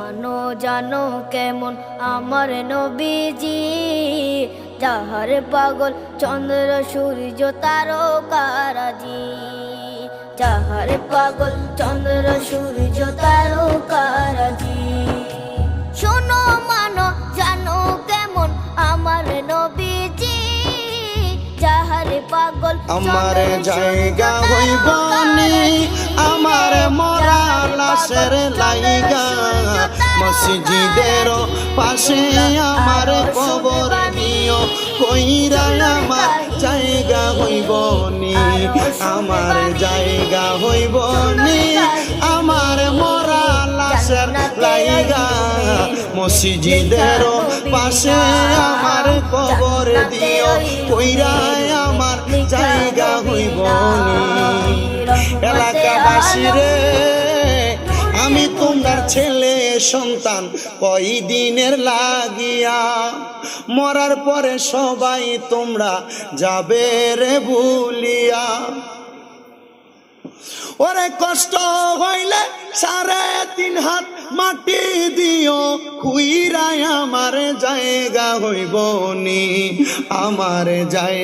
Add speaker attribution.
Speaker 1: মানো জানো কেমন আমার নবীজি, যাহার পাগল চন্দ্র সূর্য তারকারাজি, যাহার পাগল চন্দ্র সূর্য তারকারাজি। শোনো মানো জানো কেমন আমার নবীজি, যাহার পাগল
Speaker 2: আমার জায়গা হইব নি, আমার মরা লাশের লাইগা, মসজিদের পাশে আমার কবর নিও, কইরা আমার জায়গা হইব নি, আমার জায়গা হইব নি, আমার মরা লাশের লাইগা, মসজিদের পাশে আমার কবর দিও, কইরা আমার জায়গা হইব নি। এলাকাবাসী রে, আমি তোমার ছেলে সন্তান, কয়দিনের লাগিয়া, মরার পরে সবাই তোমরা যাবে রে ভুলিয়া। ওরে কষ্ট হইলে 3.5 হাত মাটি দিও, খুইরাই আমার জায়গা হইব নি, আমার জায়গা